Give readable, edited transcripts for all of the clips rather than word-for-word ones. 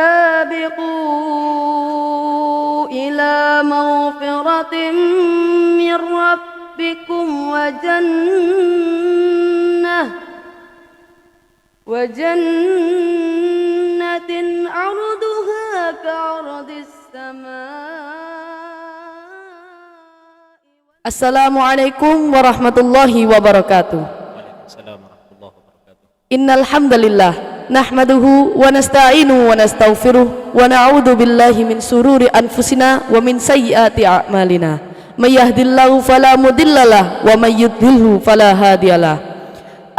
سابقوا إلى مغفرة من ربكم وجنة عرضها كعرض السماء. Assalamualaikum warahmatullahi wabarakatuh. Waalaikumsalam warahmatullahi wabarakatuh. Innal hamdalillah nahmaduhu wa nasta'inuhu wa nastaghfiruh wa na'udzu billahi min sururi anfusina wa min sayyiati a'malina. May yahdihillahu fala mudhillalah wa may yudhlilhu fala hadiyalah.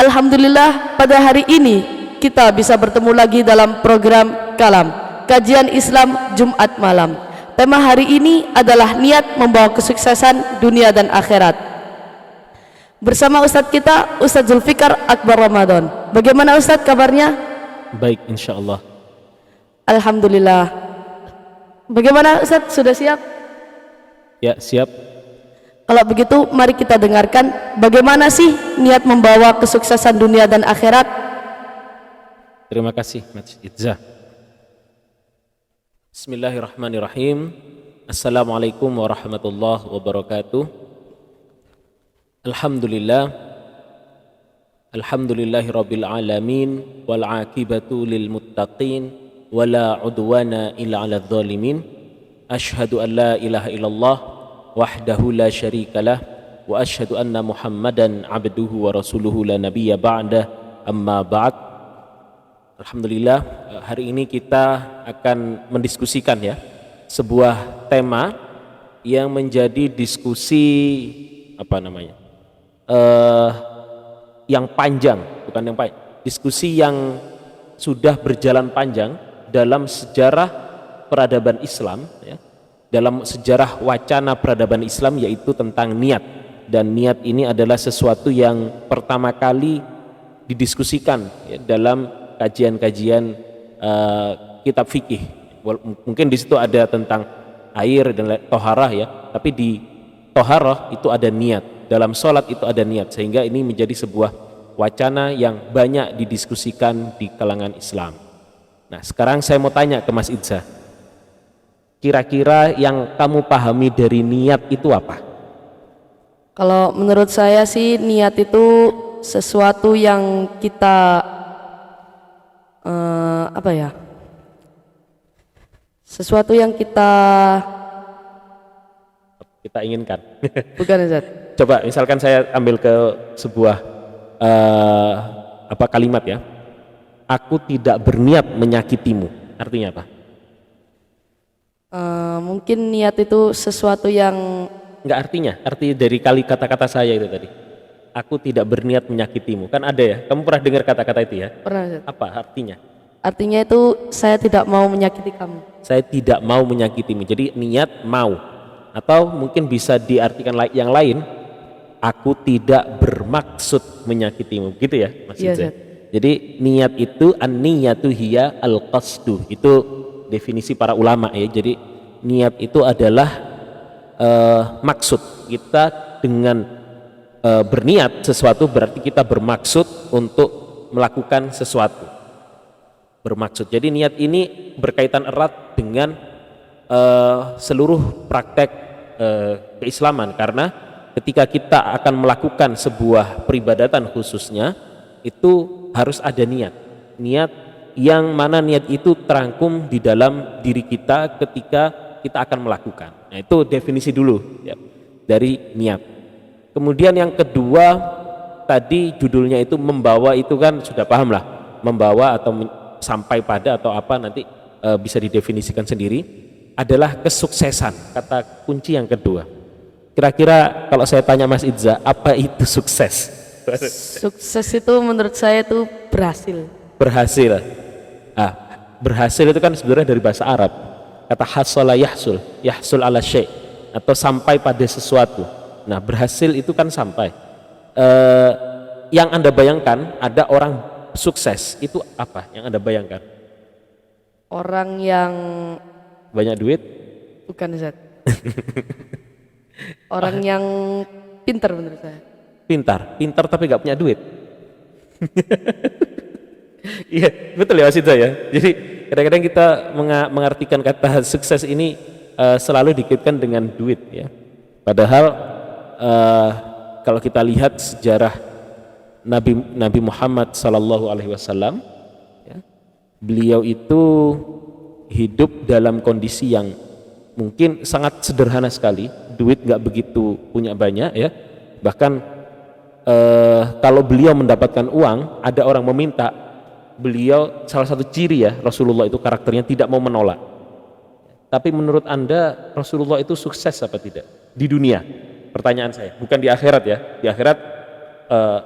Alhamdulillah, pada hari ini kita bisa bertemu lagi dalam program Kalam Kajian Islam Jumat malam. Tema hari ini adalah niat membawa kesuksesan dunia dan akhirat. Bersama Ustadz kita, Ustadz Zulfikar Akbar Ramadan. Bagaimana Ustadz kabarnya? Baik, insya Allah. Alhamdulillah. Bagaimana Ustadz, sudah siap? Ya, siap. Kalau begitu mari kita dengarkan bagaimana sih niat membawa kesuksesan dunia dan akhirat. Terima kasih Mas Idza. Bismillahirrahmanirrahim. Assalamualaikum warahmatullahi wabarakatuh. Alhamdulillahi rabbil alamin wal aqibatu lil muttaqin wala udwana illa 'alal zalimin. Asyhadu an la ilaha illallah wahdahu la syarikalah wa asyhadu anna Muhammadan abduhu wa rasuluhu la nabiyya ba'da, amma ba'd. Alhamdulillah, hari ini kita akan mendiskusikan ya sebuah tema yang menjadi diskusi yang panjang, bukan yang panjang, diskusi yang sudah berjalan panjang dalam sejarah peradaban Islam ya. Dalam sejarah wacana peradaban Islam, yaitu tentang niat. Dan niat ini adalah sesuatu yang pertama kali didiskusikan ya, dalam kajian-kajian kitab fikih. Mungkin di situ ada tentang air dan toharah ya, tapi di toharah itu ada niat, dalam sholat itu ada niat, sehingga ini menjadi sebuah wacana yang banyak didiskusikan di kalangan Islam. Nah, sekarang saya mau tanya ke Mas Idza, kira-kira yang kamu pahami dari niat itu apa? Kalau menurut saya sih niat itu sesuatu yang kita sesuatu yang kita inginkan. Bukan Ustaz. Coba misalkan saya ambil ke sebuah kalimat ya. Aku tidak berniat menyakitimu. Artinya apa? Mungkin niat itu sesuatu yang enggak, arti dari kata-kata saya itu tadi. Aku tidak berniat menyakitimu. Kan ada ya, kamu pernah dengar kata-kata itu ya? Pernah Ustaz. Apa artinya? Artinya itu saya tidak mau menyakiti kamu. Saya tidak mau menyakitimu. Jadi niat mau. Atau mungkin bisa diartikan yang lain, aku tidak bermaksud menyakitimu. Gitu ya Mas Idza? Jadi niat itu an-niyatu hiya al-qasdu. Itu definisi para ulama ya. Jadi niat itu adalah maksud. Kita dengan berniat sesuatu berarti kita bermaksud untuk melakukan sesuatu. Bermaksud. Jadi niat ini berkaitan erat dengan seluruh praktek keislaman, karena ketika kita akan melakukan sebuah peribadatan khususnya itu harus ada niat yang mana niat itu terangkum di dalam diri kita ketika kita akan melakukan. Nah, itu definisi dulu ya, dari niat. Kemudian yang kedua tadi judulnya itu membawa, itu kan sudah paham lah, membawa atau sampai pada atau apa nanti bisa didefinisikan sendiri, adalah kesuksesan. Kata kunci yang kedua. Kira-kira kalau saya tanya Mas Idza, apa itu sukses? Sukses itu menurut saya itu berhasil. Berhasil itu kan sebenarnya dari bahasa Arab. Kata hasala yahsul ala syai', atau sampai pada sesuatu. Nah, berhasil itu kan sampai. Yang Anda bayangkan ada orang sukses itu apa? Yang Anda bayangkan? Orang yang banyak duit? Bukan Ustaz. Orang yang pintar menurut saya. Pintar tapi nggak punya duit. Iya, betul ya Mas Idza ya. Jadi kadang-kadang kita mengartikan kata sukses ini selalu dikaitkan dengan duit ya. Padahal kalau kita lihat sejarah Nabi Muhammad sallallahu alaihi wasallam ya, beliau itu hidup dalam kondisi yang mungkin sangat sederhana sekali, duit nggak begitu punya banyak ya. Bahkan kalau beliau mendapatkan uang, ada orang meminta, beliau salah satu ciri ya Rasulullah itu karakternya tidak mau menolak. Tapi menurut Anda Rasulullah itu sukses apa tidak di dunia? Pertanyaan saya, bukan di akhirat ya. Di akhirat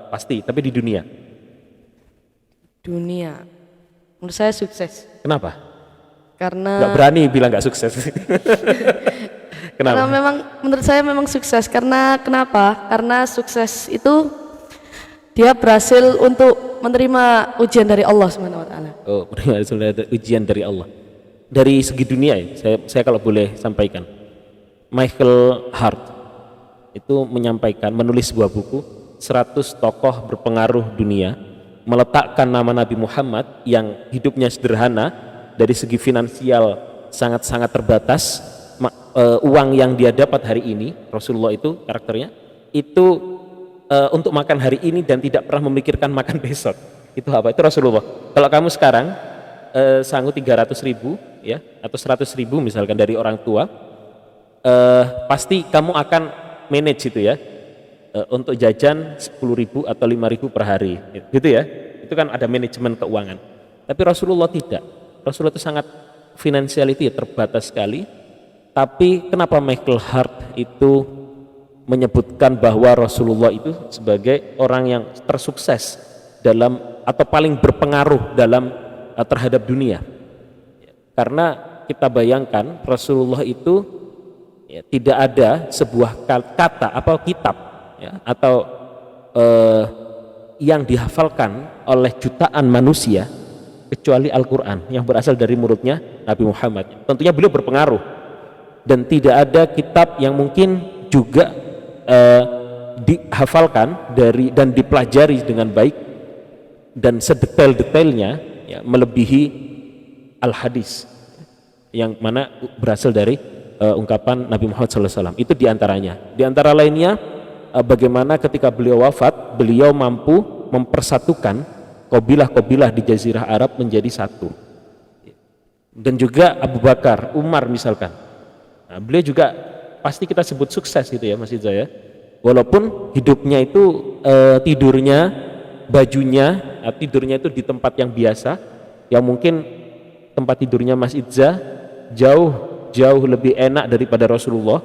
pasti, tapi di dunia. Dunia, menurut saya sukses. Kenapa? Karena Nggak berani bilang nggak sukses. Kenapa? Karena memang menurut saya memang sukses. Karena kenapa? Karena sukses itu dia berhasil untuk menerima ujian dari Allah Subhanahu wa taala. Oh, ujian dari Allah. Dari segi dunia ya, saya kalau boleh sampaikan. Michael Hart itu menyampaikan, menulis sebuah buku 100 tokoh berpengaruh dunia, meletakkan nama Nabi Muhammad yang hidupnya sederhana, dari segi finansial sangat-sangat terbatas, uang yang dia dapat hari ini, Rasulullah itu karakternya, itu untuk makan hari ini dan tidak pernah memikirkan makan besok. Itu apa? Itu Rasulullah. Kalau kamu sekarang sanggup 300.000 ya, atau 100.000 misalkan dari orang tua, pasti kamu akan manage itu ya, untuk jajan 10.000 atau 5.000 per hari gitu ya. Itu kan ada manajemen keuangan. Tapi Rasulullah tidak. Rasulullah itu sangat finansiality terbatas sekali. Tapi kenapa Michael Hart itu menyebutkan bahwa Rasulullah itu sebagai orang yang tersukses dalam atau paling berpengaruh dalam terhadap dunia? Karena kita bayangkan Rasulullah itu ya, tidak ada sebuah kata atau kitab ya, atau yang dihafalkan oleh jutaan manusia kecuali Al-Quran yang berasal dari mulutnya Nabi Muhammad. Tentunya beliau berpengaruh, dan tidak ada kitab yang mungkin juga dihafalkan dari dan dipelajari dengan baik dan sedetail-detailnya ya, melebihi Al-Hadis yang mana berasal dari ungkapan Nabi Muhammad SAW. Itu diantaranya. Di antara lainnya bagaimana ketika beliau wafat, beliau mampu mempersatukan kabilah-kabilah di Jazirah Arab menjadi satu. Dan juga Abu Bakar, Umar misalkan. Nah, beliau juga pasti kita sebut sukses gitu ya Mas Iza ya. Walaupun hidupnya itu tidurnya, bajunya, tidurnya itu di tempat yang biasa, yang mungkin tempat tidurnya Mas Iza jauh lebih enak daripada Rasulullah.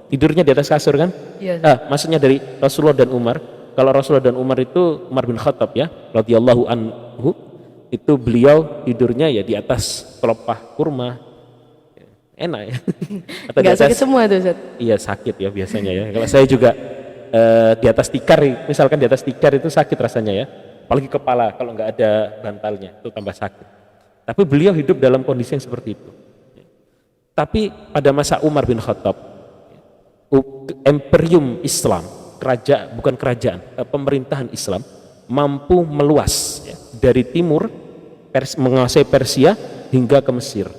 Tidurnya di atas kasur kan? Iya. Maksudnya dari Rasulullah dan Umar. Kalau Rasulullah dan Umar itu Umar bin Khattab ya, radhiyallahu anhu, itu beliau tidurnya ya di atas pelepah kurma. Enak ya. Atau Nggak sakit semua itu Ustaz? Iya sakit ya biasanya ya. Kalau saya juga di atas tikar, misalkan di atas tikar itu sakit rasanya ya. Apalagi kepala kalau nggak ada bantalnya itu tambah sakit. Tapi beliau hidup dalam kondisi yang seperti itu. Tapi pada masa Umar bin Khattab, imperium Islam, pemerintahan Islam mampu meluas ya, dari timur menguasai Persia hingga ke Mesir.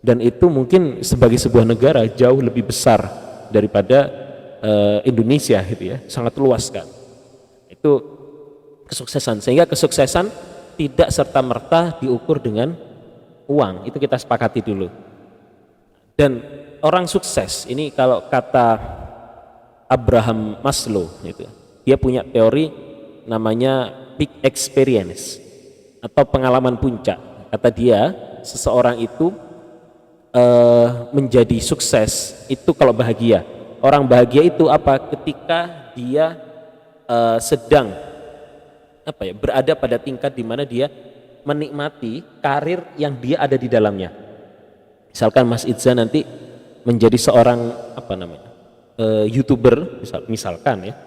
Dan itu mungkin sebagai sebuah negara jauh lebih besar daripada Indonesia gitu ya, sangat luas kan. Itu kesuksesan, sehingga kesuksesan tidak serta-merta diukur dengan uang, itu kita sepakati dulu. Dan orang sukses ini kalau kata Abraham Maslow gitu, dia punya teori namanya peak experience atau pengalaman puncak. Kata dia, seseorang itu menjadi sukses itu kalau bahagia. Orang bahagia itu apa? Ketika dia sedang berada pada tingkat di mana dia menikmati karir yang dia ada di dalamnya. Misalkan Mas Idza nanti menjadi seorang YouTuber, misalkan ya,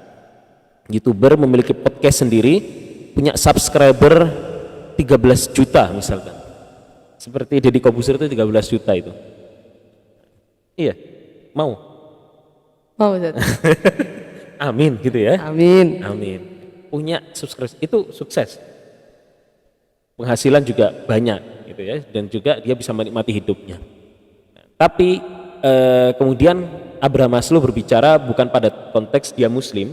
YouTuber memiliki podcast sendiri, punya subscriber 13 juta misalkan. Seperti Deddy Corbuzier itu 13 juta itu. Iya, mau Ustaz. Amin gitu ya. Amin. Punya subscriber itu sukses. Penghasilan juga banyak. gitu ya, dan juga dia bisa menikmati hidupnya. Tapi kemudian Abraham Maslow berbicara bukan pada konteks dia muslim,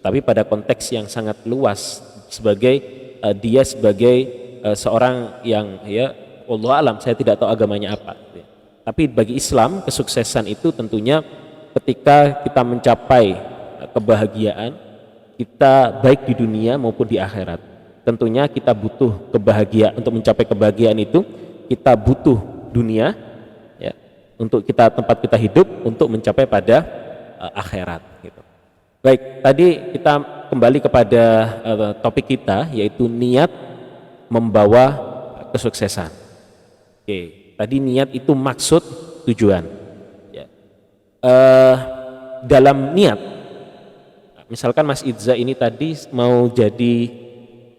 tapi pada konteks yang sangat luas sebagai dia sebagai seorang yang ya Allah alam, saya tidak tahu agamanya apa. Tapi bagi Islam kesuksesan itu tentunya ketika kita mencapai kebahagiaan kita baik di dunia maupun di akhirat. Tentunya kita butuh kebahagiaan. Untuk mencapai kebahagiaan itu kita butuh dunia ya, untuk tempat kita hidup untuk mencapai pada akhirat gitu. Baik, tadi kita kembali kepada topik kita, yaitu niat membawa kesuksesan. Oke, tadi niat itu maksud, tujuan ya. Dalam niat, misalkan Mas Idza ini tadi mau jadi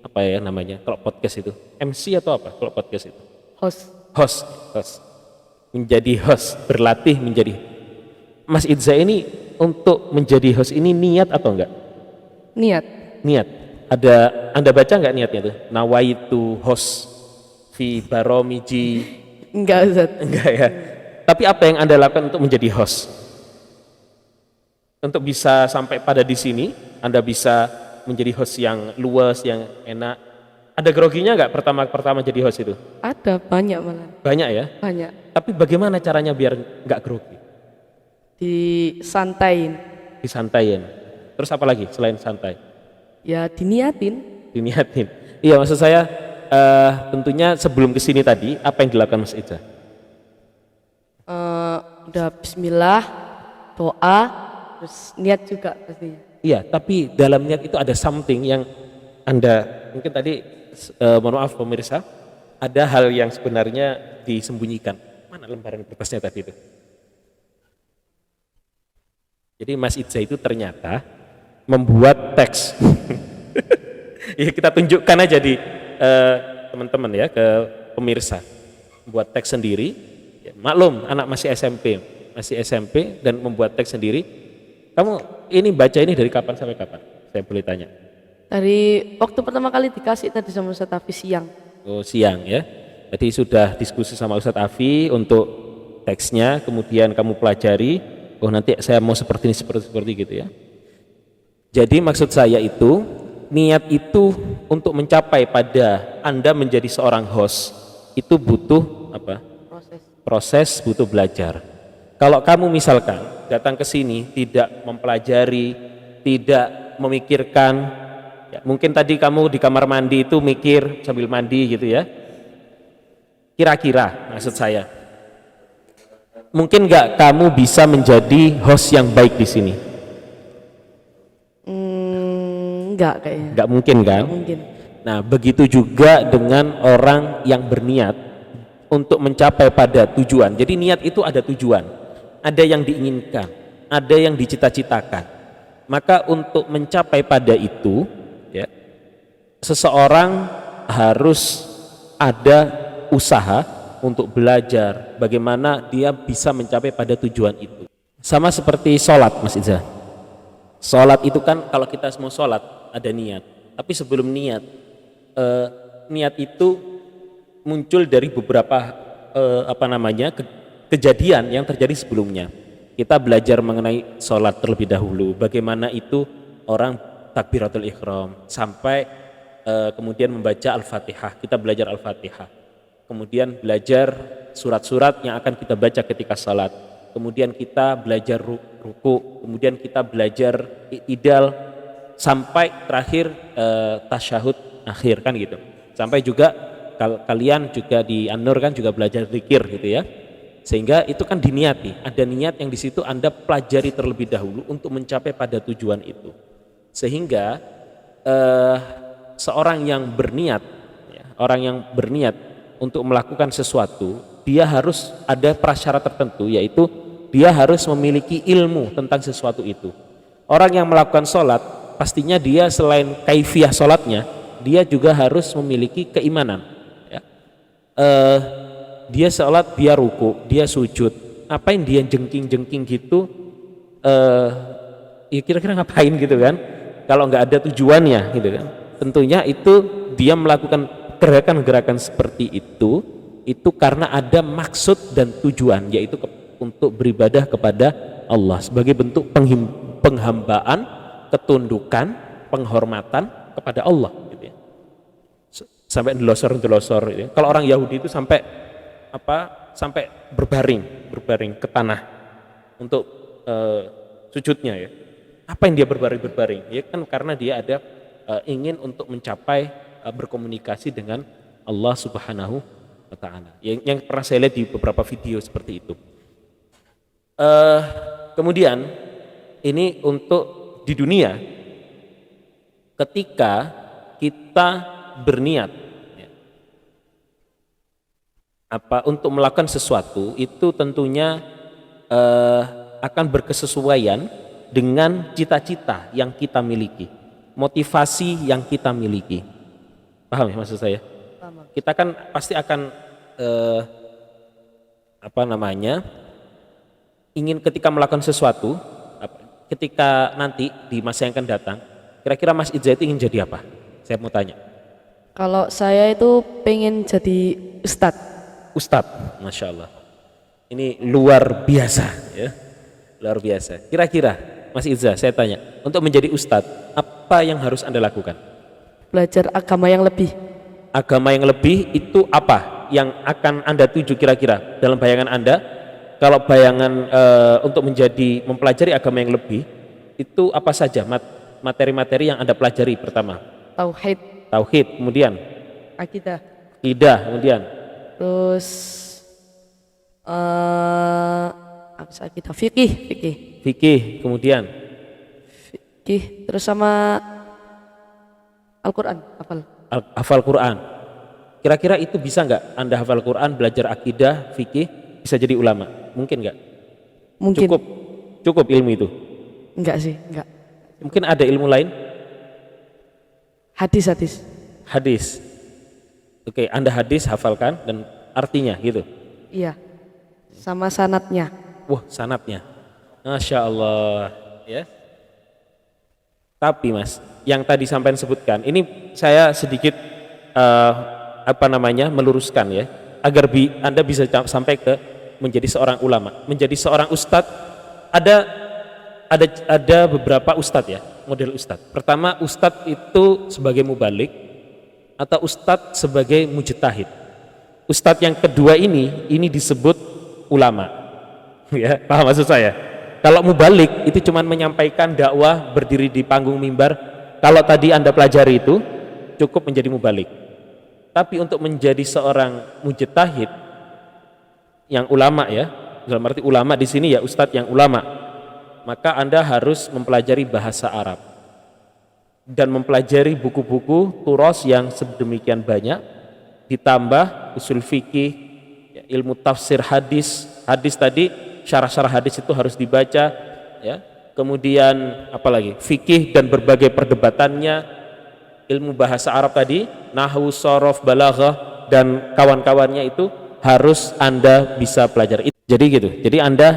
apa ya namanya kalau podcast itu, MC atau apa kalau podcast itu? Host. Menjadi host, berlatih menjadi. Mas Idza ini untuk menjadi host ini niat atau enggak? Niat. Ada Anda baca enggak niatnya itu? Nawaitu host fi baromiji. Enggak, Ustaz. Enggak ya. Tapi apa yang Anda lakukan untuk menjadi host? Untuk bisa sampai pada di sini, Anda bisa menjadi host yang luas, yang enak. Ada groginya enggak pertama jadi host itu? Ada, banyak malah. Banyak ya? Banyak. Tapi bagaimana caranya biar enggak grogi? Disantaiin. Terus apa lagi selain santai? Ya diniatin. Iya, maksud saya tentunya sebelum kesini tadi apa yang dilakukan Mas Iza? Udah bismillah, doa, terus niat juga pastinya. Iya, tapi dalam niat itu ada something yang Anda mungkin tadi mohon maaf pemirsa, ada hal yang sebenarnya disembunyikan. Mana lembaran kertasnya tadi itu? Jadi Mas Idza itu ternyata membuat teks. Ya, kita tunjukkan aja di teman-teman ya, ke pemirsa. Membuat teks sendiri. Ya, maklum anak masih SMP dan membuat teks sendiri. Kamu ini baca ini dari kapan sampai kapan? Saya boleh tanya. Dari waktu pertama kali dikasih tadi sama Ustaz Hafiz siang. Oh, siang ya. Jadi sudah diskusi sama Ustadz Afi untuk teksnya, kemudian kamu pelajari. Oh, nanti saya mau seperti ini, seperti gitu ya. Jadi maksud saya itu, niat itu untuk mencapai pada Anda menjadi seorang host itu butuh apa? Proses, butuh belajar. Kalau kamu misalkan datang ke sini tidak mempelajari, tidak memikirkan, ya, mungkin tadi kamu di kamar mandi itu mikir sambil mandi gitu ya. Kira-kira maksud saya, mungkin nggak kamu bisa menjadi host yang baik di sini? Enggak kayaknya. Nggak mungkin kan? Nggak mungkin. Nah, begitu juga dengan orang yang berniat untuk mencapai pada tujuan. Jadi niat itu ada tujuan, ada yang diinginkan, ada yang dicita-citakan. Maka untuk mencapai pada itu, ya, seseorang harus ada usaha untuk belajar bagaimana dia bisa mencapai pada tujuan itu. Sama seperti sholat, Mas Iza. Sholat itu kan kalau kita mau sholat ada niat. Tapi sebelum niat, niat itu muncul dari beberapa kejadian yang terjadi sebelumnya. Kita belajar mengenai sholat terlebih dahulu. Bagaimana itu orang takbiratul ihram sampai kemudian membaca Al-Fatihah. Kita belajar Al-Fatihah. Kemudian belajar surat-surat yang akan kita baca ketika salat. Kemudian kita belajar ruku, kemudian kita belajar i'tidal sampai terakhir tasyahud akhir kan gitu. Sampai juga kalian juga di An-Nur kan juga belajar zikir gitu ya. Sehingga itu kan diniati, ada niat yang di situ Anda pelajari terlebih dahulu untuk mencapai pada tujuan itu. Sehingga seorang yang berniat, ya, orang yang berniat untuk melakukan sesuatu, dia harus ada prasyarat tertentu, yaitu dia harus memiliki ilmu tentang sesuatu itu. Orang yang melakukan sholat, pastinya dia selain kaifiyah sholatnya, dia juga harus memiliki keimanan. Ya. Dia sholat, dia ruku, dia sujud, ngapain dia jengking-jengking gitu, ya kira-kira ngapain gitu kan, kalau nggak ada tujuannya gitu kan. Tentunya itu dia melakukan gerakan-gerakan seperti itu itu karena ada maksud dan tujuan, yaitu untuk beribadah kepada Allah sebagai bentuk penghambaan, ketundukan, penghormatan kepada Allah gitu ya. Sampai delosor gitu ya. Kalau orang Yahudi itu sampai berbaring ke tanah untuk sujudnya ya. Apa yang dia berbaring? Ya kan karena dia ada ingin untuk mencapai berkomunikasi dengan Allah Subhanahu wa taala. Yang pernah saya lihat di beberapa video seperti itu. Kemudian ini untuk di dunia, ketika kita berniat ya, untuk melakukan sesuatu, itu tentunya akan berkesesuaian dengan cita-cita yang kita miliki, motivasi yang kita miliki. Paham ya maksud saya? Kita kan pasti akan ingin ketika melakukan sesuatu, ketika nanti di masa yang akan datang, kira-kira Mas Idza itu ingin jadi apa? Saya mau tanya. Kalau saya itu pengen jadi Ustadz, Masya Allah. Ini luar biasa ya, luar biasa. Kira-kira Mas Idza, saya tanya, untuk menjadi ustadz, apa yang harus Anda lakukan? Belajar agama yang lebih. Agama yang lebih itu apa yang akan Anda tuju kira-kira dalam bayangan Anda? Kalau bayangan untuk mempelajari agama yang lebih, itu apa saja materi-materi yang Anda pelajari pertama? Tauhid, kemudian? Akidah, kemudian? Terus akidah, fikih, kemudian terus sama Al-Quran, hafal Quran. Kira-kira itu bisa nggak Anda hafal Quran, belajar akidah, fikih, bisa jadi ulama? Mungkin nggak? Mungkin. Cukup ilmu itu? Enggak sih, enggak. Mungkin ada ilmu lain? Hadis. Oke, Anda hadis hafalkan dan artinya gitu? Iya, sama sanadnya. Wah, sanadnya, Masya Allah ya. Tapi Mas, yang tadi sampai sebutkan, ini saya sedikit meluruskan ya, agar Anda bisa sampai ke menjadi seorang ulama, menjadi seorang ustadz. Ada beberapa ustadz ya, model ustadz. Pertama, ustadz itu sebagai mubalik atau ustadz sebagai mujtahid. Ustadz yang kedua ini disebut ulama. Ya, paham maksud saya? Kalau mubalik itu cuma menyampaikan dakwah, berdiri di panggung mimbar. Kalau tadi Anda pelajari itu cukup menjadi mubalik. Tapi untuk menjadi seorang mujtahid yang ulama ya, dalam arti ulama di sini ya ustadz yang ulama, maka Anda harus mempelajari bahasa Arab dan mempelajari buku-buku turos yang sedemikian banyak, ditambah usul fikih, ya, ilmu tafsir hadis tadi, syarah-syarah hadis itu harus dibaca ya. Kemudian apalagi fikih dan berbagai perdebatannya, ilmu bahasa Arab tadi, nahwu, shorof, balaghah dan kawan-kawannya itu harus Anda bisa pelajari. Jadi gitu. Jadi Anda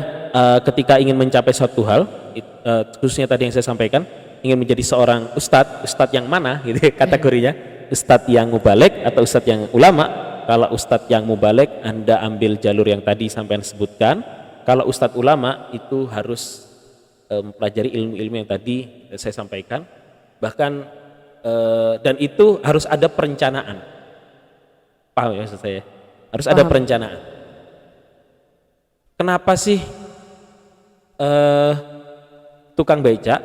ketika ingin mencapai suatu hal, khususnya tadi yang saya sampaikan, ingin menjadi seorang ustadz yang mana gitu kategorinya, ustadz yang mubalik atau ustadz yang ulama. Kalau ustadz yang mubalik, Anda ambil jalur yang tadi sampai sebutkan. Kalau ustadz ulama itu harus mempelajari ilmu-ilmu yang tadi saya sampaikan, bahkan dan itu harus ada perencanaan. Paham ya maksud saya? Harus ada perencanaan. Kenapa sih tukang becak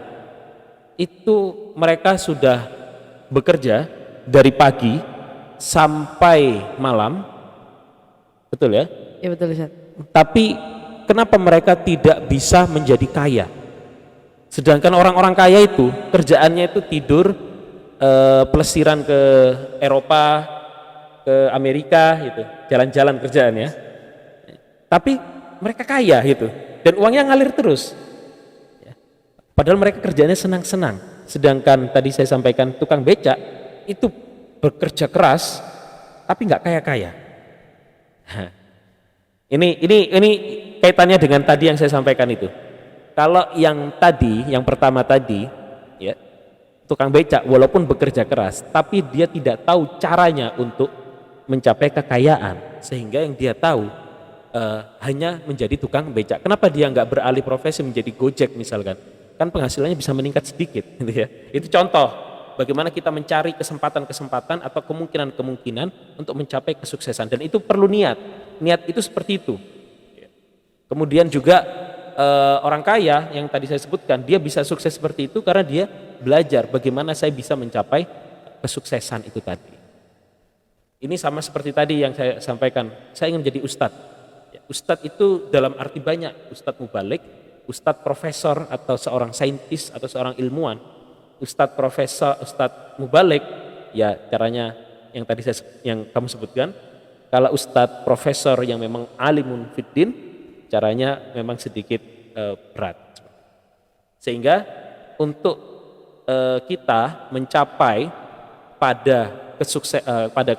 itu mereka sudah bekerja dari pagi sampai malam, betul ya? Iya betul Ustaz. Tapi kenapa mereka tidak bisa menjadi kaya? Sedangkan orang-orang kaya itu kerjaannya itu tidur, pelesiran ke Eropa, ke Amerika gitu, jalan-jalan kerjaannya. Tapi mereka kaya gitu, dan uangnya ngalir terus. Padahal mereka kerjanya senang-senang. Sedangkan tadi saya sampaikan tukang becak itu bekerja keras, tapi nggak kaya-kaya. Ini kaitannya dengan tadi yang saya sampaikan itu. Kalau yang tadi, yang pertama tadi, ya, tukang becak walaupun bekerja keras, tapi dia tidak tahu caranya untuk mencapai kekayaan, sehingga yang dia tahu hanya menjadi tukang becak. Kenapa dia nggak beralih profesi menjadi Gojek misalkan? Kan penghasilannya bisa meningkat sedikit, gitu ya. Itu contoh bagaimana kita mencari kesempatan-kesempatan atau kemungkinan-kemungkinan untuk mencapai kesuksesan, dan itu perlu niat. Niat itu seperti itu. Kemudian juga orang kaya yang tadi saya sebutkan, dia bisa sukses seperti itu karena dia belajar bagaimana saya bisa mencapai kesuksesan itu tadi. Ini sama seperti tadi yang saya sampaikan, saya ingin menjadi ustadz. Ustadz itu dalam arti banyak, ustadz mubalik, ustadz profesor atau seorang saintis atau seorang ilmuwan. Ustadz profesor, ustadz mubalik, ya caranya yang tadi yang kamu sebutkan. Kalau ustadz profesor yang memang alimun fiddin, caranya memang sedikit berat. Sehingga untuk kita mencapai pada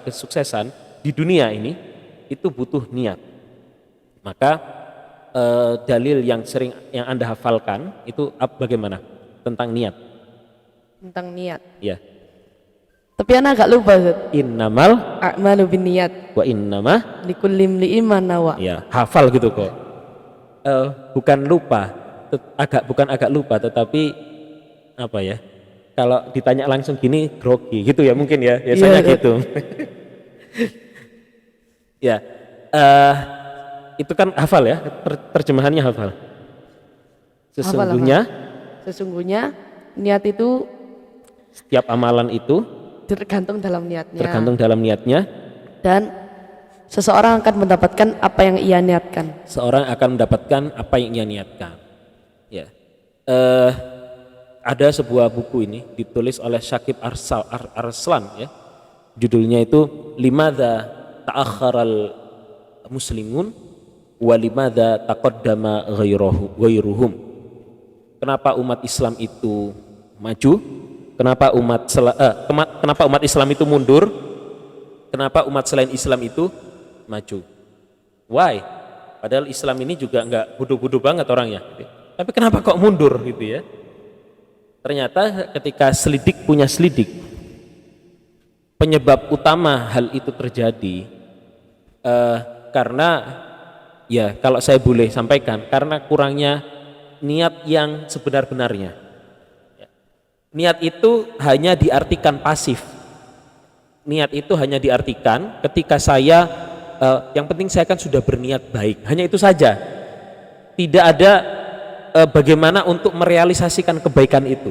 kesuksesan di dunia ini itu butuh niat. Maka dalil yang sering yang Anda hafalkan itu bagaimana tentang niat? Tentang niat. Ya. Tapi anak agak lupa, Ustaz. Innamal a'malu binniyat wa innama likulli imri'in ma nawa. Ya, hafal gitu kok. Bukan lupa, bukan agak lupa, tetapi apa ya? Kalau ditanya langsung gini grogi gitu ya mungkin ya, biasanya gitu. Ya. Itu kan hafal ya, terjemahannya hafal. Sesungguhnya niat itu setiap amalan itu tergantung dalam niatnya, dan seseorang akan mendapatkan apa yang ia niatkan. Ya. Ada sebuah buku ini ditulis oleh Syakib Arslan ya. Judulnya itu Limadza ta'akharal muslimun walimadza taqaddama ghairuhum. Kenapa umat Islam itu maju? Kenapa umat Islam itu mundur? Kenapa umat selain Islam itu maju? Why? Padahal Islam ini juga enggak bodoh-bodoh banget orangnya. Tapi kenapa kok mundur gitu ya? Ternyata ketika selidik punya selidik, penyebab utama hal itu terjadi karena ya kalau saya boleh sampaikan, karena kurangnya niat yang sebenar-benarnya. Niat itu hanya diartikan pasif. Niat itu hanya diartikan ketika saya yang penting saya kan sudah berniat baik, hanya itu saja. Tidak ada bagaimana untuk merealisasikan kebaikan itu.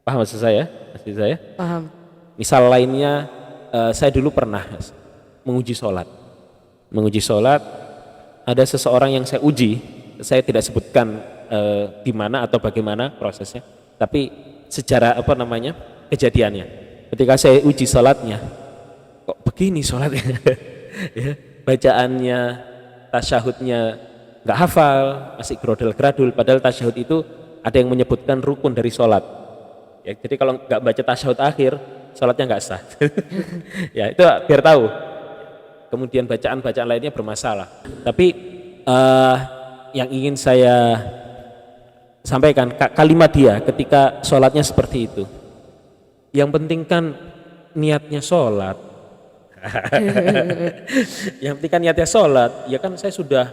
Paham maksud saya? Paham. Misal lainnya, saya dulu pernah menguji sholat, ada seseorang yang saya uji, saya tidak sebutkan di mana atau bagaimana prosesnya, tapi secara kejadiannya, ketika saya uji sholatnya, kok begini sholatnya, ya, bacaannya, tasyahudnya nggak hafal, masih gradul, padahal tasyahud itu ada yang menyebutkan rukun dari sholat, ya, jadi kalau nggak baca tasyahud akhir, sholatnya nggak sah. Ya itu biar tahu. Kemudian bacaan-bacaan lainnya bermasalah. Tapi yang ingin saya sampaikan kalimat dia ketika sholatnya seperti itu. Yang penting kan niatnya sholat. Yang penting kan niatnya sholat. Ya kan saya sudah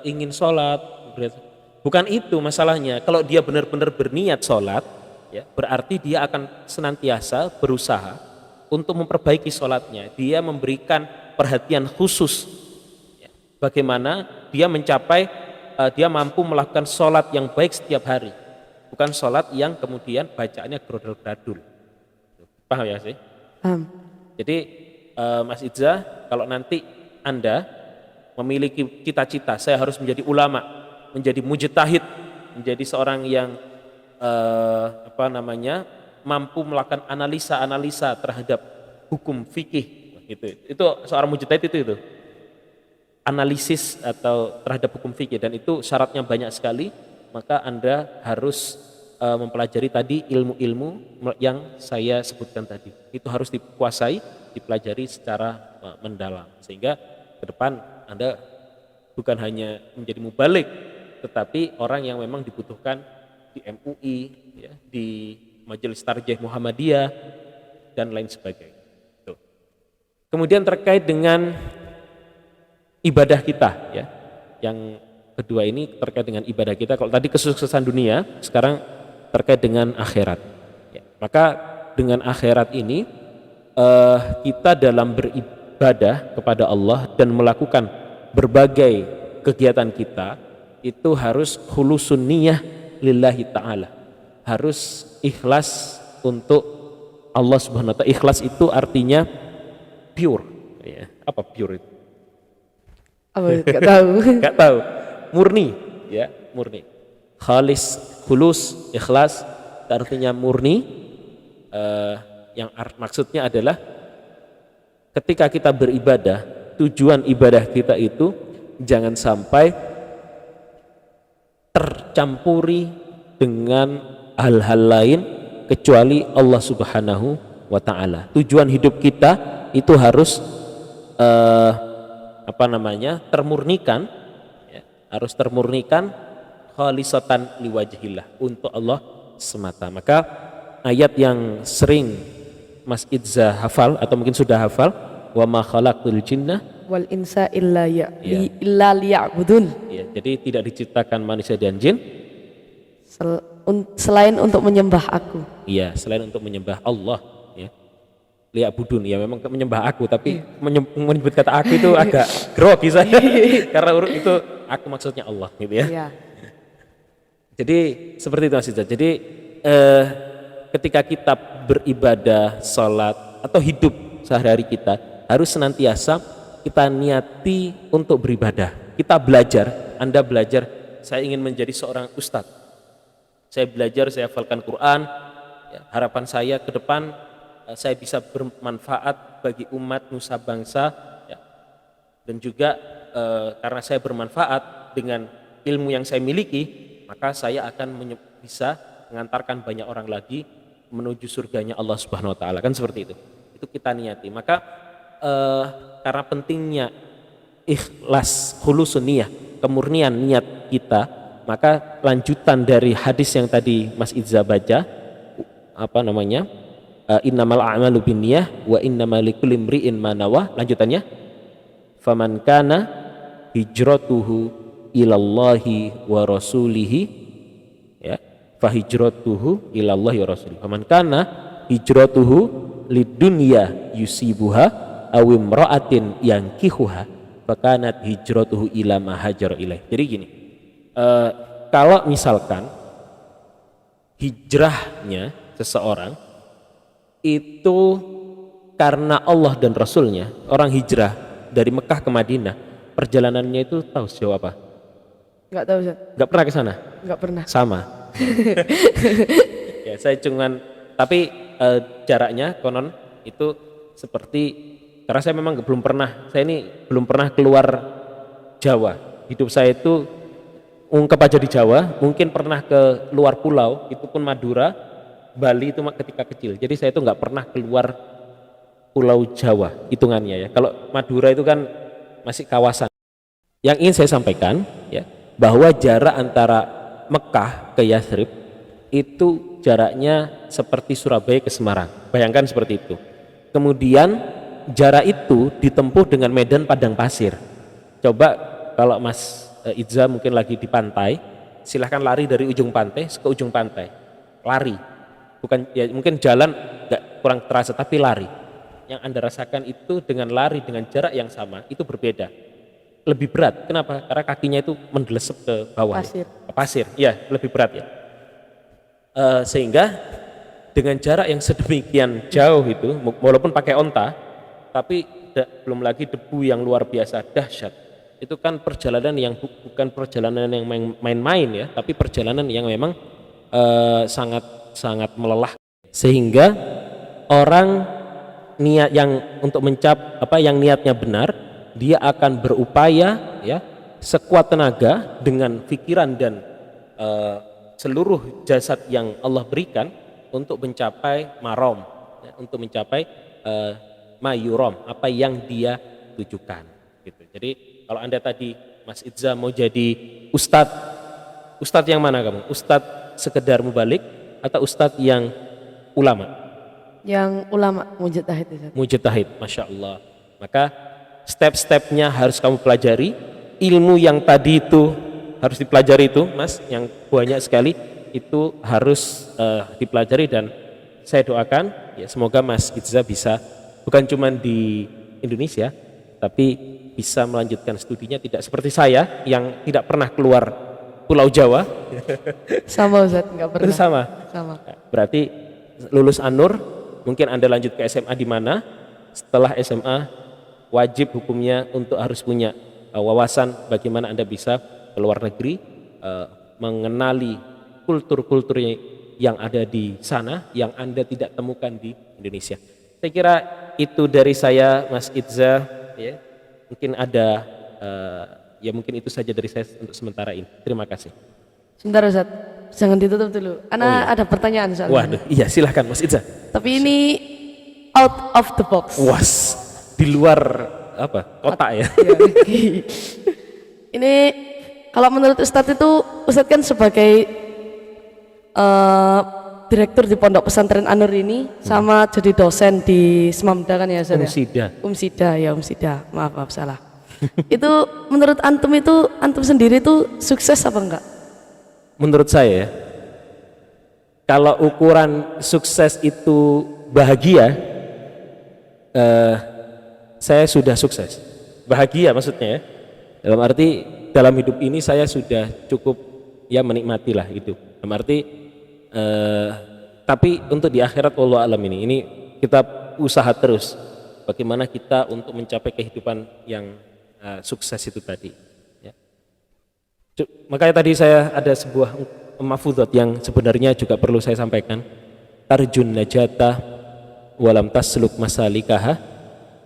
ingin sholat. Bukan itu masalahnya. Kalau dia benar-benar berniat sholat, ya, berarti dia akan senantiasa berusaha untuk memperbaiki sholatnya. Dia memberikan perhatian khusus bagaimana dia mencapai dia mampu melakukan sholat yang baik setiap hari, bukan sholat yang kemudian bacaannya gradul. Paham ya sih? Paham. Jadi Mas Idza, kalau nanti Anda memiliki cita-cita saya harus menjadi ulama, menjadi mujtahid, menjadi seorang yang mampu melakukan analisa terhadap hukum fikih, itu seorang mujtahid itu analisis atau terhadap hukum fikih, dan itu syaratnya banyak sekali. Maka Anda harus mempelajari tadi ilmu-ilmu yang saya sebutkan tadi, itu harus dikuasai, dipelajari secara mendalam, sehingga ke depan Anda bukan hanya menjadi mubalik, tetapi orang yang memang dibutuhkan di MUI, ya, di Majelis Tarjih Muhammadiyah dan lain sebagainya. Kemudian terkait dengan ibadah kita, ya. Yang kedua ini terkait dengan ibadah kita. Kalau tadi kesuksesan dunia, sekarang terkait dengan akhirat. Ya. Maka dengan akhirat ini kita dalam beribadah kepada Allah dan melakukan berbagai kegiatan kita itu harus khulusun niyah lillahi ta'ala, harus ikhlas untuk Allah subhanahu wa ta'ala. Ikhlas itu artinya pure, ya. Apa pure itu? Apa? Gak tahu. Gak tahu. Murni, ya, murni. Khalis, khulus, ikhlas artinya murni. Yang maksudnya adalah ketika kita beribadah, tujuan ibadah kita itu jangan sampai tercampuri dengan hal-hal lain kecuali Allah Subhanahu wa ta'ala. Tujuan hidup kita itu harus termurnikan, ya, harus termurnikan khalisatan liwajhillah, untuk Allah semata. Maka ayat yang sering Mas Idza hafal atau mungkin sudah hafal, wa ma khalaqtul jinna Wal insa illa liya'budun. Ya, jadi tidak diciptakan manusia dan jin Selain untuk menyembah aku. Iya, selain untuk menyembah Allah, ya. Liya'budun, ya memang menyembah aku, tapi menyebut kata aku itu agak grogi saya karena itu aku maksudnya Allah, gitu ya. Iya. Jadi seperti itu Mas Idza. Jadi ketika kita beribadah, sholat atau hidup sehari-hari kita harus senantiasa kita niati untuk beribadah. Kita belajar, Anda belajar, saya ingin menjadi seorang ustadz. Saya belajar, saya hafalkan Quran. Ya, harapan saya ke depan saya bisa bermanfaat bagi umat nusa bangsa, ya. Dan juga karena saya bermanfaat dengan ilmu yang saya miliki, maka saya akan bisa mengantarkan banyak orang lagi menuju surganya Allah Subhanahu wa ta'ala, kan seperti itu. Itu kita niati. Maka karena pentingnya ikhlas, khulusun niyah, kemurnian niat kita, maka lanjutan dari hadis yang tadi Mas Idza baca, innamal a'malu binniyah wa innamal likulli imri'in ma nawa, lanjutannya faman kana hijratuhu ilallahi wa rasulihi, ya, fahijratuhu ilallahi wa rasulihi. Faman kana hijratuhu lidunya yusibuha aw imra'atin yankihuha fakanat hijratuhu ila ma hajara ilaih. Jadi gini, kalau misalkan hijrahnya seseorang itu karena Allah dan Rasulnya, orang hijrah dari Mekah ke Madinah, perjalanannya itu tahu sejauh apa? Enggak tahu, Ustaz. Enggak pernah ke sana? Enggak pernah. Sama. Ya, saya tapi jaraknya konon itu seperti, karena saya memang saya ini belum pernah keluar Jawa. Hidup saya itu ungkap aja di Jawa, mungkin pernah ke luar pulau, itu pun Madura, Bali itu ketika kecil. Jadi saya itu nggak pernah keluar Pulau Jawa hitungannya, ya. Kalau Madura itu kan masih kawasan. Yang ingin saya sampaikan, ya, bahwa jarak antara Mekah ke Yathrib itu jaraknya seperti Surabaya ke Semarang. Bayangkan seperti itu. Kemudian jarak itu ditempuh dengan medan padang pasir. Coba kalau Mas Idza mungkin lagi di pantai, silahkan lari dari ujung pantai ke ujung pantai. Lari. Bukan, ya mungkin jalan kurang terasa, tapi lari. Yang Anda rasakan itu dengan lari dengan jarak yang sama itu berbeda. Lebih berat. Kenapa? Karena kakinya itu mendelesep ke bawah. Pasir. Ke pasir. Ya, lebih berat, ya. Sehingga dengan jarak yang sedemikian jauh itu, walaupun pakai onta, tapi belum lagi debu yang luar biasa dahsyat. Itu kan perjalanan yang bukan perjalanan yang main-main, ya, tapi perjalanan yang memang sangat melelahkan. Sehingga orang niat yang untuk yang niatnya benar, dia akan berupaya, ya, sekuat tenaga dengan pikiran dan seluruh jasad yang Allah berikan untuk mencapai marom, ya, untuk mencapai mayurom, apa yang dia tujukan, gitu. Jadi kalau Anda tadi Mas Idza mau jadi ustadz yang mana kamu? Ustadz sekedar mubalik atau ustadz yang ulama? Yang ulama, mujtahid. Mujtahid, Masya Allah. Maka step-stepnya harus kamu pelajari. Ilmu yang tadi itu harus dipelajari itu, Mas, yang banyak sekali itu harus dipelajari, dan saya doakan ya semoga Mas Idza bisa bukan cuma di Indonesia tapi bisa melanjutkan studinya, tidak seperti saya yang tidak pernah keluar Pulau Jawa. Sama Ustaz, nggak pernah. Sama. Sama. Berarti lulus An-Nur, mungkin Anda lanjut ke SMA di mana? Setelah SMA wajib hukumnya untuk harus punya wawasan bagaimana Anda bisa ke luar negeri, mengenali kultur-kultur yang ada di sana yang Anda tidak temukan di Indonesia. Saya kira itu dari saya, Mas Idza, ya. Mungkin ada ya mungkin itu saja dari saya untuk sementara ini. Terima kasih. Sebentar Ustaz, jangan ditutup dulu. Ana ada pertanyaan soalnya. Waduh, iya silahkan Mas Idza. Tapi ini out of the box. Was, di luar apa kotak ya. Ini kalau menurut Ustadz itu, Ustadz kan sebagai direktur di Pondok Pesantren An-Nur ini, sama jadi dosen di Semamda kan ya Ustadz? Umsida, maaf salah. Itu menurut antum sendiri itu sukses apa enggak? Menurut saya, kalau ukuran sukses itu bahagia, saya sudah sukses. Bahagia maksudnya ya, dalam arti dalam hidup ini saya sudah cukup ya menikmatilah itu. Dalam arti tapi untuk di akhirat wallahu alam ini kita usaha terus bagaimana kita untuk mencapai kehidupan yang sukses itu tadi ya. Makanya tadi saya ada sebuah mafudhat yang sebenarnya juga perlu saya sampaikan. Tarjun najata walam tasluk masalikaha.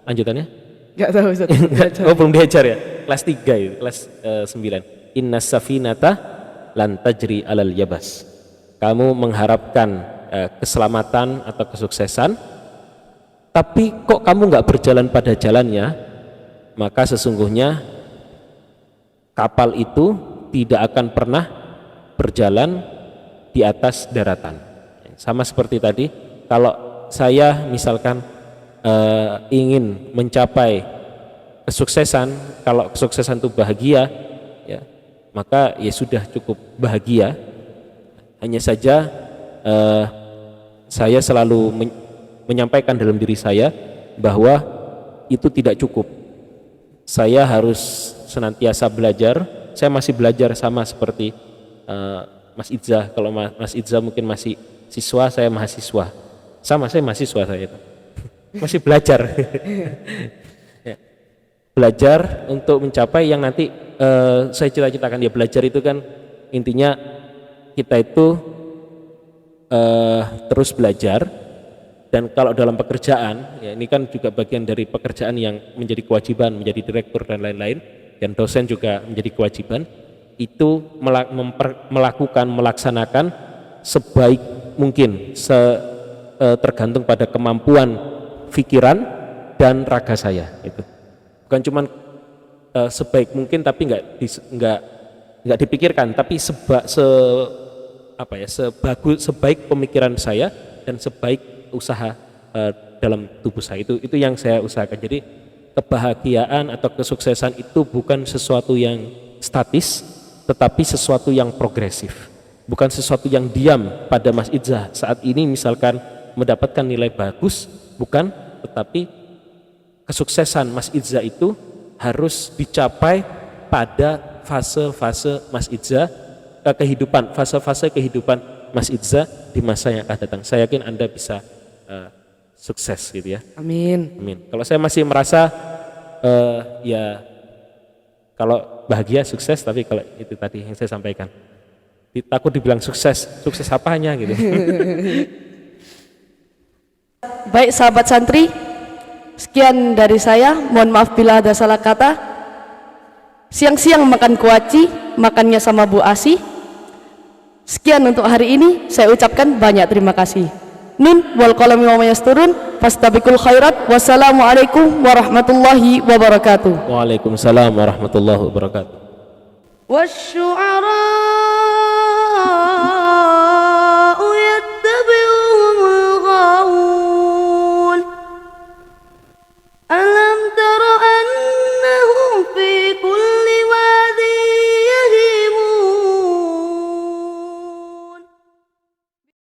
Lanjutannya? Enggak tahu Ustaz. Oh, belum diajar ya? Kelas 3 itu, kelas 9. Inna safinata lan tajri alal yabas. Kamu mengharapkan keselamatan atau kesuksesan, tapi kok kamu nggak berjalan pada jalannya, maka sesungguhnya kapal itu tidak akan pernah berjalan di atas daratan. Sama seperti tadi, kalau saya misalkan ingin mencapai kesuksesan, kalau kesuksesan itu bahagia ya, maka ya sudah cukup bahagia. Hanya saja saya selalu menyampaikan dalam diri saya bahwa itu tidak cukup. Saya harus senantiasa belajar. Saya masih belajar sama seperti Mas Idza. Kalau Mas Idza mungkin masih siswa, saya mahasiswa. Sama, saya mahasiswa saya itu. Masih belajar. Ya. Belajar untuk mencapai yang nanti saya cita-citakan. Ya belajar itu kan intinya kita itu terus belajar, dan kalau dalam pekerjaan ya ini kan juga bagian dari pekerjaan yang menjadi kewajiban, menjadi direktur dan lain-lain, dan dosen juga menjadi kewajiban itu melaksanakan sebaik mungkin, tergantung pada kemampuan pikiran dan raga saya. Itu bukan cuman sebaik mungkin tapi nggak dipikirkan, tapi sebaik pemikiran saya dan sebaik usaha dalam tubuh saya. Itu yang saya usahakan. Jadi kebahagiaan atau kesuksesan itu bukan sesuatu yang statis, tetapi sesuatu yang progresif, bukan sesuatu yang diam. Pada Mas Idza saat ini misalkan mendapatkan nilai bagus, bukan, tetapi kesuksesan Mas Idza itu harus dicapai pada fase-fase Mas Idza kehidupan, fase-fase kehidupan Mas Idza di masa yang akan datang. Saya yakin Anda bisa sukses gitu ya. Amin. Amin. Kalau saya masih merasa ya kalau bahagia sukses, tapi kalau itu tadi yang saya sampaikan, takut dibilang sukses apanya gitu. Baik sahabat santri, sekian dari saya. Mohon maaf bila ada salah kata. Siang-siang makan kuaci, makannya sama Bu Asi. Sekian untuk hari ini, saya ucapkan banyak terima kasih. Nun wal qalami wa mayasturun, fastabiqul khairat. Wassalamualaikum warahmatullahi wabarakatuh. Waalaikumsalam warahmatullahi wabarakatuh. Wasyu'ara